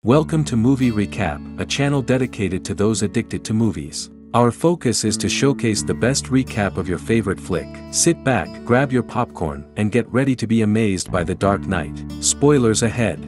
Welcome to Movie Recap, a channel dedicated to those addicted to movies. Our focus is to showcase the best recap of your favorite flick. Sit back, grab your popcorn, and get ready to be amazed by The Dark Knight. Spoilers ahead.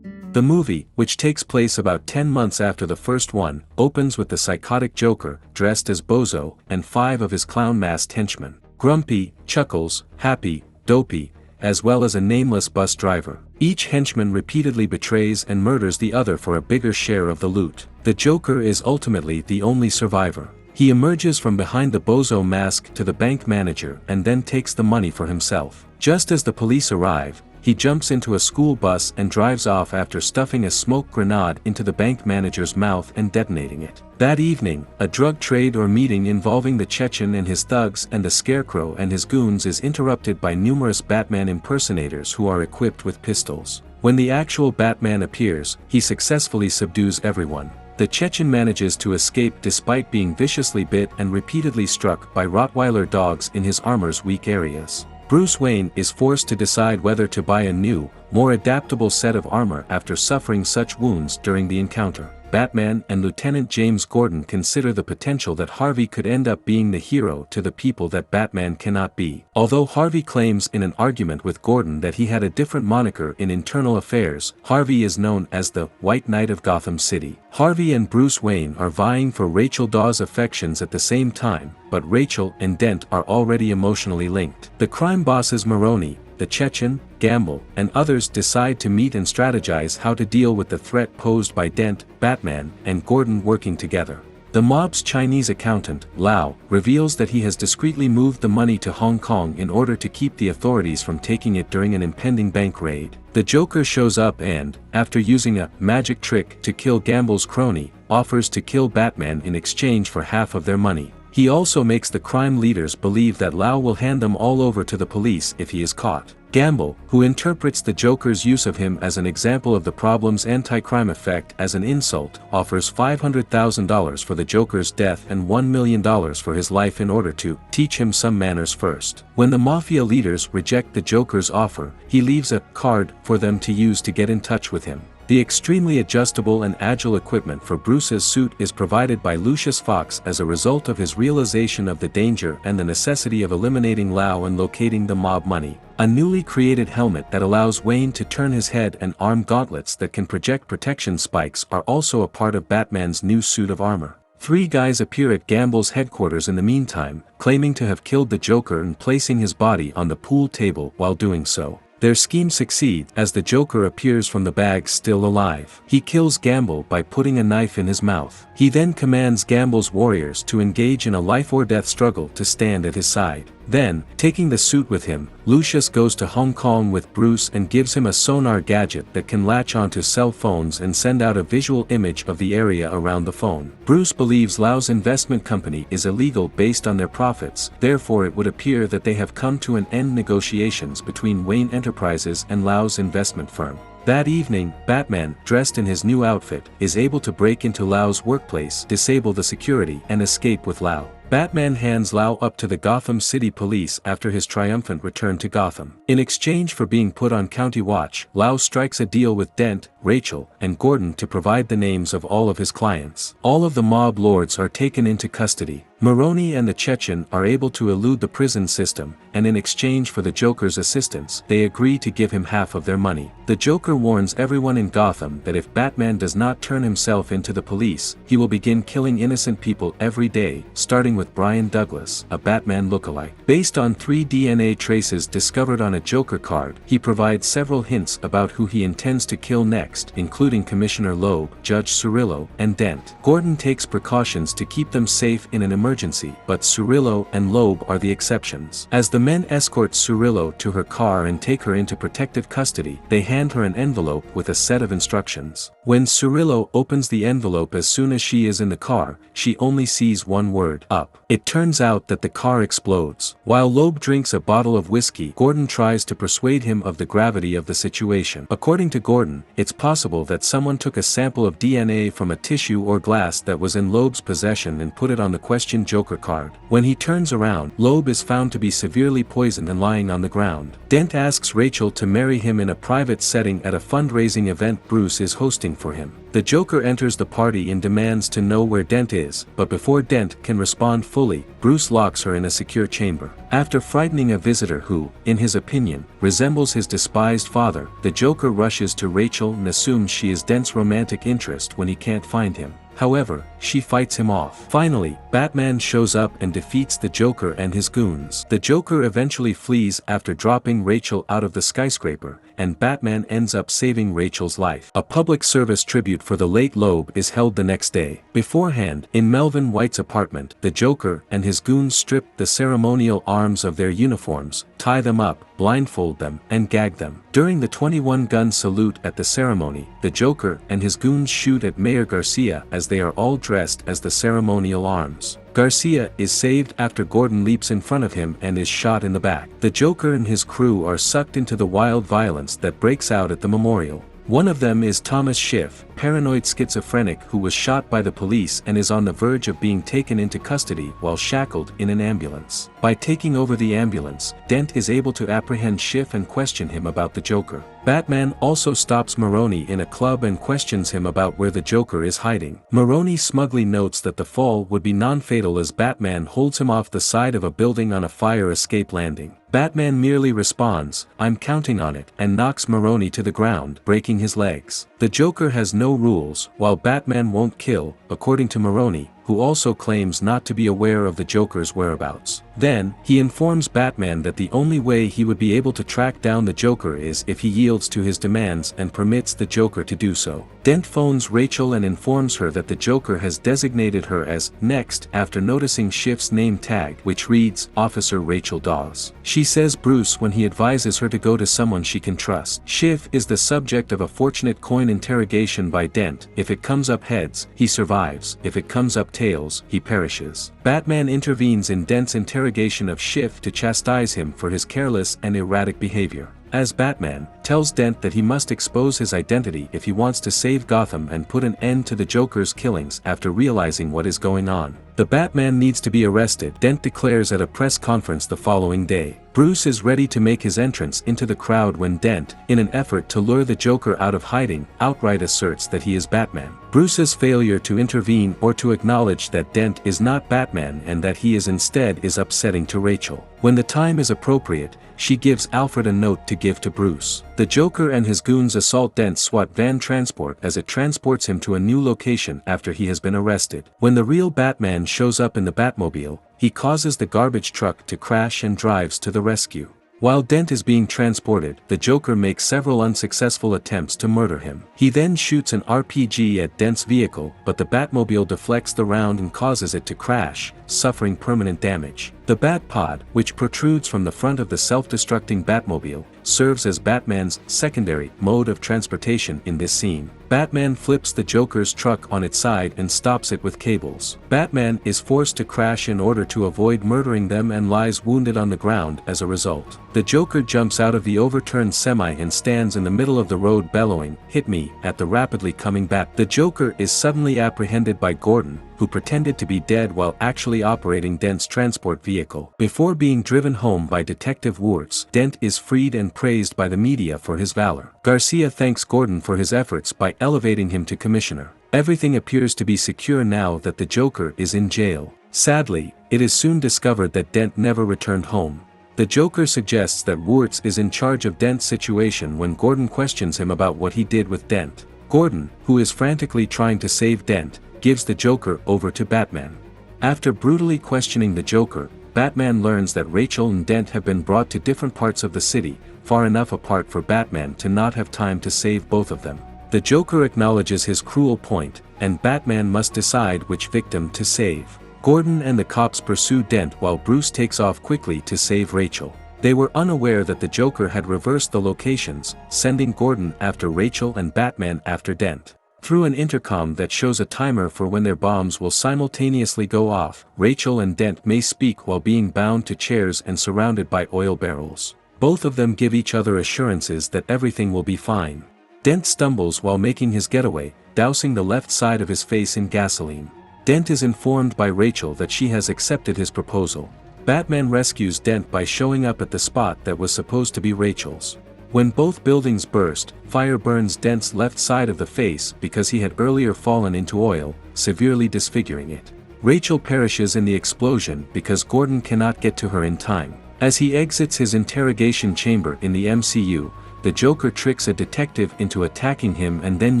The movie, which takes place about 10 months after the first one, opens with the psychotic Joker, dressed as Bozo, and 5 of his clown-masked henchmen. Grumpy, Chuckles, Happy, Dopey, as well as a nameless bus driver. Each henchman repeatedly betrays and murders the other for a bigger share of the loot. The Joker is ultimately the only survivor. He emerges from behind the Bozo mask to the bank manager and then takes the money for himself. Just as the police arrive, he jumps into a school bus and drives off after stuffing a smoke grenade into the bank manager's mouth and detonating it. That evening, a drug trade or meeting involving the Chechen and his thugs and the Scarecrow and his goons is interrupted by numerous Batman impersonators who are equipped with pistols. When the actual Batman appears, he successfully subdues everyone. The Chechen manages to escape despite being viciously bit and repeatedly struck by Rottweiler dogs in his armor's weak areas. Bruce Wayne is forced to decide whether to buy a new, more adaptable set of armor after suffering such wounds during the encounter. Batman and Lieutenant James Gordon consider the potential that Harvey could end up being the hero to the people that Batman cannot be. Although Harvey claims in an argument with Gordon that he had a different moniker in Internal Affairs, Harvey is known as the White Knight of Gotham City. Harvey and Bruce Wayne are vying for Rachel Dawes' affections at the same time, but Rachel and Dent are already emotionally linked. The crime bosses Maroni, the Chechen, Gamble, and others decide to meet and strategize how to deal with the threat posed by Dent, Batman, and Gordon working together. The mob's Chinese accountant, Lau, reveals that he has discreetly moved the money to Hong Kong in order to keep the authorities from taking it during an impending bank raid. The Joker shows up and, after using a magic trick to kill Gamble's crony, offers to kill Batman in exchange for half of their money. He also makes the crime leaders believe that Lau will hand them all over to the police if he is caught. Gamble, who interprets the Joker's use of him as an example of the problem's anti-crime effect as an insult, offers $500,000 for the Joker's death and $1 million for his life in order to teach him some manners first. When the mafia leaders reject the Joker's offer, he leaves a card for them to use to get in touch with him. The extremely adjustable and agile equipment for Bruce's suit is provided by Lucius Fox as a result of his realization of the danger and the necessity of eliminating Lau and locating the mob money. A newly created helmet that allows Wayne to turn his head and arm gauntlets that can project protection spikes are also a part of Batman's new suit of armor. 3 guys appear at Gamble's headquarters in the meantime, claiming to have killed the Joker and placing his body on the pool table while doing so. Their scheme succeeds as the Joker appears from the bag still alive. He kills Gamble by putting a knife in his mouth. He then commands Gamble's warriors to engage in a life-or-death struggle to stand at his side. Then, taking the suit with him, Lucius goes to Hong Kong with Bruce and gives him a sonar gadget that can latch onto cell phones and send out a visual image of the area around the phone. Bruce believes Lau's investment company is illegal based on their profits, therefore it would appear that they have come to an end negotiations between Wayne Enterprises and Lau's investment firm. That evening, Batman, dressed in his new outfit, is able to break into Lau's workplace, disable the security, and escape with Lau. Batman hands Lau up to the Gotham City police after his triumphant return to Gotham. In exchange for being put on county watch, Lau strikes a deal with Dent, Rachel, and Gordon to provide the names of all of his clients. All of the mob lords are taken into custody. Maroni and the Chechen are able to elude the prison system, and in exchange for the Joker's assistance, they agree to give him half of their money. The Joker warns everyone in Gotham that if Batman does not turn himself into the police, he will begin killing innocent people every day, starting with Brian Douglas, a Batman lookalike. Based on 3 DNA traces discovered on a Joker card, he provides several hints about who he intends to kill next, including Commissioner Loeb, Judge Cirillo, and Dent. Gordon takes precautions to keep them safe in an emergency, but Cirillo and Loeb are the exceptions. As the men escort Cirillo to her car and take her into protective custody, they hand her an envelope with a set of instructions. When Cirillo opens the envelope as soon as she is in the car, she only sees one word: up. It turns out that the car explodes. While Loeb drinks a bottle of whiskey, Gordon tries to persuade him of the gravity of the situation. According to Gordon, it's possible that someone took a sample of DNA from a tissue or glass that was in Loeb's possession and put it on the questioned Joker card. When he turns around, Loeb is found to be severely poisoned and lying on the ground. Dent asks Rachel to marry him in a private setting at a fundraising event Bruce is hosting for him. The Joker enters the party and demands to know where Dent is, but before Dent can respond fully, Bruce locks her in a secure chamber. After frightening a visitor who, in his opinion, resembles his despised father, the Joker rushes to Rachel and assumes she is Dent's romantic interest when he can't find him. However, she fights him off. Finally, Batman shows up and defeats the Joker and his goons. The Joker eventually flees after dropping Rachel out of the skyscraper, and Batman ends up saving Rachel's life. A public service tribute for the late Loeb is held the next day. Beforehand, in Melvin White's apartment, the Joker and his goons strip the ceremonial arms of their uniforms, tie them up, blindfold them, and gag them. During the 21-gun salute at the ceremony, the Joker and his goons shoot at Mayor Garcia as they are all dressed as the ceremonial arms. Garcia is saved after Gordon leaps in front of him and is shot in the back. The Joker and his crew are sucked into the wild violence that breaks out at the memorial. One of them is Thomas Schiff, paranoid schizophrenic who was shot by the police and is on the verge of being taken into custody while shackled in an ambulance. By taking over the ambulance, Dent is able to apprehend Schiff and question him about the Joker. Batman also stops Maroni in a club and questions him about where the Joker is hiding. Maroni smugly notes that the fall would be non-fatal as Batman holds him off the side of a building on a fire escape landing. Batman merely responds, "I'm counting on it," and knocks Maroni to the ground, breaking his legs. The Joker has no rules, while Batman won't kill, according to Maroni, who also claims not to be aware of the Joker's whereabouts. Then, he informs Batman that the only way he would be able to track down the Joker is if he yields to his demands and permits the Joker to do so. Dent phones Rachel and informs her that the Joker has designated her as next after noticing Schiff's name tag, which reads Officer Rachel Dawes. She says Bruce when he advises her to go to someone she can trust. Schiff is the subject of a fortunate coin interrogation by Dent. If it comes up heads, he survives. If it comes up tails, he perishes. Batman intervenes in Dent's interrogation of Schiff to chastise him for his careless and erratic behavior. As Batman, tells Dent that he must expose his identity if he wants to save Gotham and put an end to the Joker's killings after realizing what is going on. The Batman needs to be arrested, Dent declares at a press conference the following day. Bruce is ready to make his entrance into the crowd when Dent, in an effort to lure the Joker out of hiding, outright asserts that he is Batman. Bruce's failure to intervene or to acknowledge that Dent is not Batman and that he is instead is upsetting to Rachel. When the time is appropriate, she gives Alfred a note to give to Bruce. The Joker and his goons assault Dent's SWAT van transport as it transports him to a new location after he has been arrested. When the real Batman shows up in the Batmobile, he causes the garbage truck to crash and drives to the rescue. While Dent is being transported, the Joker makes several unsuccessful attempts to murder him. He then shoots an RPG at Dent's vehicle, but the Batmobile deflects the round and causes it to crash, suffering permanent damage. The Batpod, which protrudes from the front of the self-destructing Batmobile, serves as Batman's secondary mode of transportation in this scene. Batman flips the Joker's truck on its side and stops it with cables. Batman is forced to crash in order to avoid murdering them and lies wounded on the ground as a result. The Joker jumps out of the overturned semi and stands in the middle of the road bellowing, "Hit me," at the rapidly coming Bat. The Joker is suddenly apprehended by Gordon, who pretended to be dead while actually operating Dent's transport vehicle. Before being driven home by Detective Wurtz, Dent is freed and praised by the media for his valor. Garcia thanks Gordon for his efforts by elevating him to commissioner. Everything appears to be secure now that the Joker is in jail. Sadly, it is soon discovered that Dent never returned home. The Joker suggests that Wurtz is in charge of Dent's situation when Gordon questions him about what he did with Dent. Gordon, who is frantically trying to save Dent, gives the Joker over to Batman. After brutally questioning the Joker, Batman learns that Rachel and Dent have been brought to different parts of the city, far enough apart for Batman to not have time to save both of them. The Joker acknowledges his cruel point, and Batman must decide which victim to save. Gordon and the cops pursue Dent while Bruce takes off quickly to save Rachel. They were unaware that the Joker had reversed the locations, sending Gordon after Rachel and Batman after Dent. Through an intercom that shows a timer for when their bombs will simultaneously go off, Rachel and Dent may speak while being bound to chairs and surrounded by oil barrels. Both of them give each other assurances that everything will be fine. Dent stumbles while making his getaway, dousing the left side of his face in gasoline. Dent is informed by Rachel that she has accepted his proposal. Batman rescues Dent by showing up at the spot that was supposed to be Rachel's. When both buildings burst, fire burns Dent's left side of the face because he had earlier fallen into oil, severely disfiguring it. Rachel perishes in the explosion because Gordon cannot get to her in time. As he exits his interrogation chamber in the MCU, the Joker tricks a detective into attacking him and then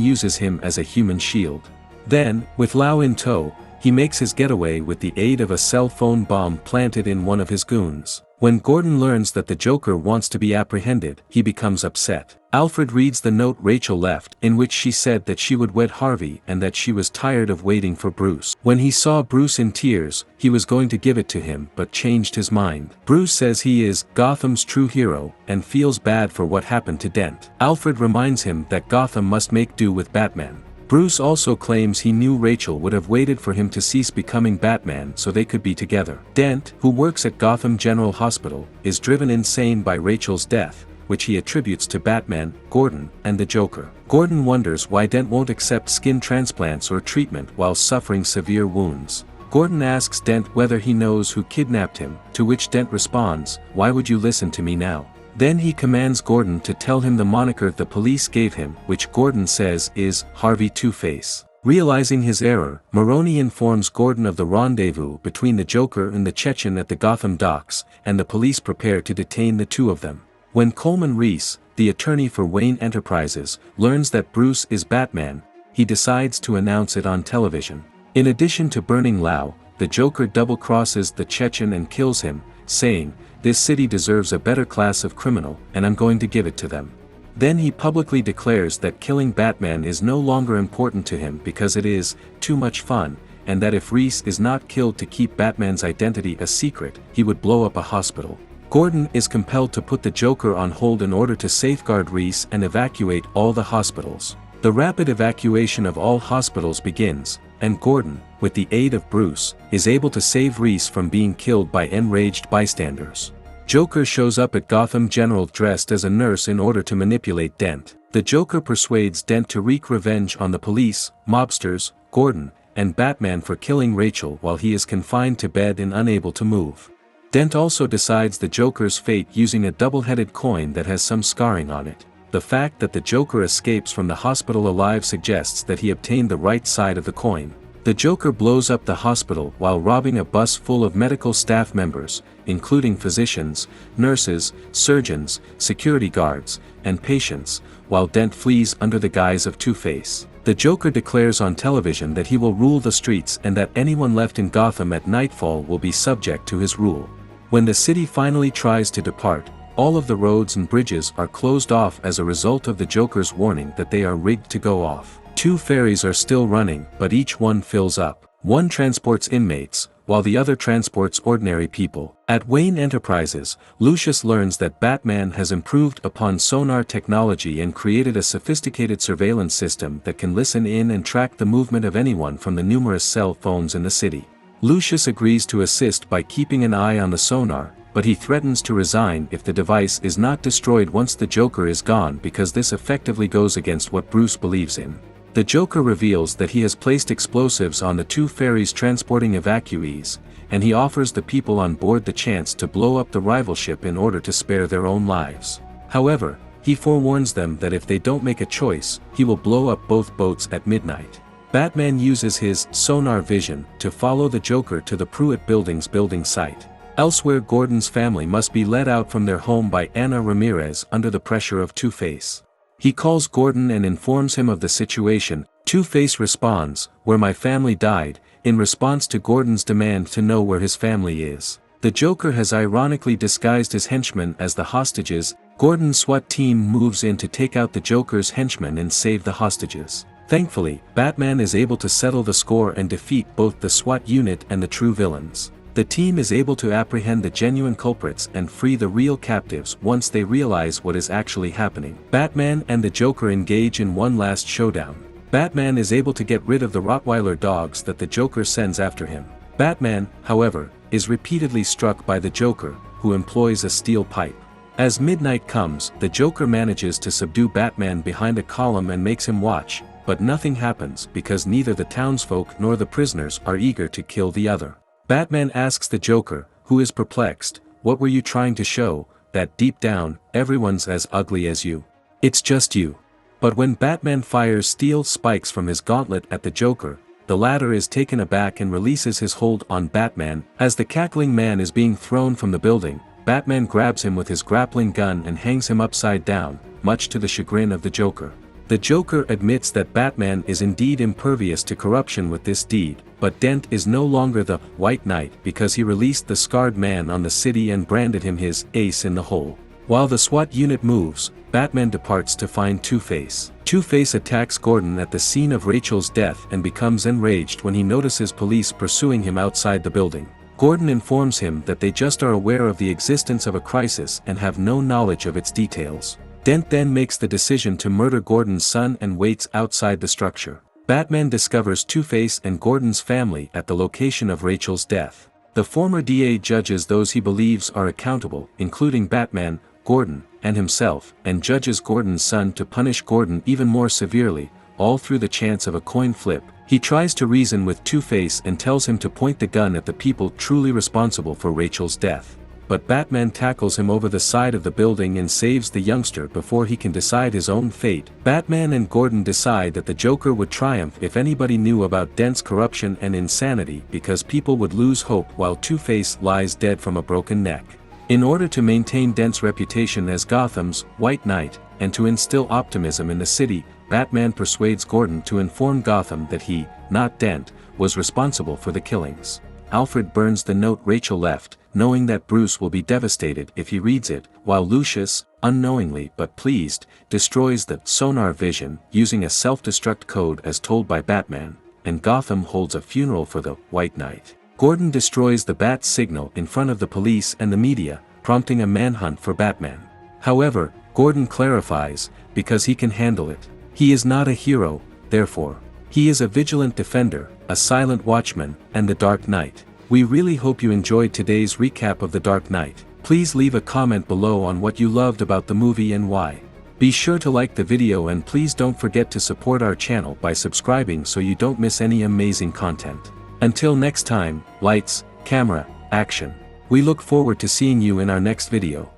uses him as a human shield. Then, with Lau in tow, he makes his getaway with the aid of a cell phone bomb planted in one of his goons. When Gordon learns that the Joker wants to be apprehended, he becomes upset. Alfred reads the note Rachel left, in which she said that she would wed Harvey and that she was tired of waiting for Bruce. When he saw Bruce in tears, he was going to give it to him but changed his mind. Bruce says he is Gotham's true hero and feels bad for what happened to Dent. Alfred reminds him that Gotham must make do with Batman. Bruce also claims he knew Rachel would have waited for him to cease becoming Batman so they could be together. Dent, who works at Gotham General Hospital, is driven insane by Rachel's death, which he attributes to Batman, Gordon, and the Joker. Gordon wonders why Dent won't accept skin transplants or treatment while suffering severe wounds. Gordon asks Dent whether he knows who kidnapped him, to which Dent responds, "Why would you listen to me now?" Then he commands Gordon to tell him the moniker the police gave him, which Gordon says is Harvey Two-Face. Realizing his error, Maroni informs Gordon of the rendezvous between the Joker and the Chechen at the Gotham docks, and the police prepare to detain the two of them. When Coleman Reese, the attorney for Wayne Enterprises, learns that Bruce is Batman, he decides to announce it on television. In addition to burning Lau, the Joker double-crosses the Chechen and kills him, saying, "This city deserves a better class of criminal, and I'm going to give it to them." Then he publicly declares that killing Batman is no longer important to him because it is too much fun, and that if Reese is not killed to keep Batman's identity a secret, he would blow up a hospital. Gordon is compelled to put the Joker on hold in order to safeguard Reese and evacuate all the hospitals. The rapid evacuation of all hospitals begins, and Gordon, with the aid of Bruce, is able to save Reese from being killed by enraged bystanders. Joker shows up at Gotham General dressed as a nurse in order to manipulate Dent. The Joker persuades Dent to wreak revenge on the police, mobsters, Gordon, and Batman for killing Rachel while he is confined to bed and unable to move. Dent also decides the Joker's fate using a double-headed coin that has some scarring on it. The fact that the Joker escapes from the hospital alive suggests that he obtained the right side of the coin. The Joker blows up the hospital while robbing a bus full of medical staff members, including physicians, nurses, surgeons, security guards, and patients, while Dent flees under the guise of Two-Face. The Joker declares on television that he will rule the streets and that anyone left in Gotham at nightfall will be subject to his rule. When the city finally tries to depart, all of the roads and bridges are closed off as a result of the Joker's warning that they are rigged to go off. 2 ferries are still running, but each one fills up. One transports inmates, while the other transports ordinary people. At Wayne Enterprises, Lucius learns that Batman has improved upon sonar technology and created a sophisticated surveillance system that can listen in and track the movement of anyone from the numerous cell phones in the city. Lucius agrees to assist by keeping an eye on the sonar, but he threatens to resign if the device is not destroyed once the Joker is gone because this effectively goes against what Bruce believes in. The Joker reveals that he has placed explosives on the 2 ferries transporting evacuees, and he offers the people on board the chance to blow up the rival ship in order to spare their own lives. However, he forewarns them that if they don't make a choice, he will blow up both boats at midnight. Batman uses his sonar vision to follow the Joker to the Pruitt Building's building site. Elsewhere, Gordon's family must be let out from their home by Ana Ramirez under the pressure of Two-Face. He calls Gordon and informs him of the situation. Two-Face responds, "Where my family died," in response to Gordon's demand to know where his family is. The Joker has ironically disguised his henchmen as the hostages. Gordon's SWAT team moves in to take out the Joker's henchmen and save the hostages. Thankfully, Batman is able to settle the score and defeat both the SWAT unit and the true villains. The team is able to apprehend the genuine culprits and free the real captives once they realize what is actually happening. Batman and the Joker engage in one last showdown. Batman is able to get rid of the Rottweiler dogs that the Joker sends after him. Batman, however, is repeatedly struck by the Joker, who employs a steel pipe. As midnight comes, the Joker manages to subdue Batman behind a column and makes him watch, but nothing happens because neither the townsfolk nor the prisoners are eager to kill the other. Batman asks the Joker, who is perplexed, "What were you trying to show, that deep down, everyone's as ugly as you? It's just you." But when Batman fires steel spikes from his gauntlet at the Joker, the latter is taken aback and releases his hold on Batman. As the cackling man is being thrown from the building, Batman grabs him with his grappling gun and hangs him upside down, much to the chagrin of the Joker. The Joker admits that Batman is indeed impervious to corruption with this deed, but Dent is no longer the White Knight because he released the scarred man on the city and branded him his ace in the hole. While the SWAT unit moves, Batman departs to find Two-Face. Two-Face attacks Gordon at the scene of Rachel's death and becomes enraged when he notices police pursuing him outside the building. Gordon informs him that they just are aware of the existence of a crisis and have no knowledge of its details. Dent then makes the decision to murder Gordon's son and waits outside the structure. Batman discovers Two-Face and Gordon's family at the location of Rachel's death. The former DA judges those he believes are accountable, including Batman, Gordon, and himself, and judges Gordon's son to punish Gordon even more severely, all through the chance of a coin flip. He tries to reason with Two-Face and tells him to point the gun at the people truly responsible for Rachel's death. But Batman tackles him over the side of the building and saves the youngster before he can decide his own fate. Batman and Gordon decide that the Joker would triumph if anybody knew about Dent's corruption and insanity because people would lose hope while Two-Face lies dead from a broken neck. In order to maintain Dent's reputation as Gotham's White Knight, and to instill optimism in the city, Batman persuades Gordon to inform Gotham that he, not Dent, was responsible for the killings. Alfred burns the note Rachel left, knowing that Bruce will be devastated if he reads it, while Lucius, unknowingly but pleased, destroys the sonar vision using a self-destruct code as told by Batman, and Gotham holds a funeral for the White Knight. Gordon destroys the bat signal in front of the police and the media, prompting a manhunt for Batman. However, Gordon clarifies, because he can handle it. He is not a hero, therefore. He is a vigilant defender, a silent watchman, and the Dark Knight. We really hope you enjoyed today's recap of The Dark Knight. Please leave a comment below on what you loved about the movie and why. Be sure to like the video and please don't forget to support our channel by subscribing so you don't miss any amazing content. Until next time, lights, camera, action. We look forward to seeing you in our next video.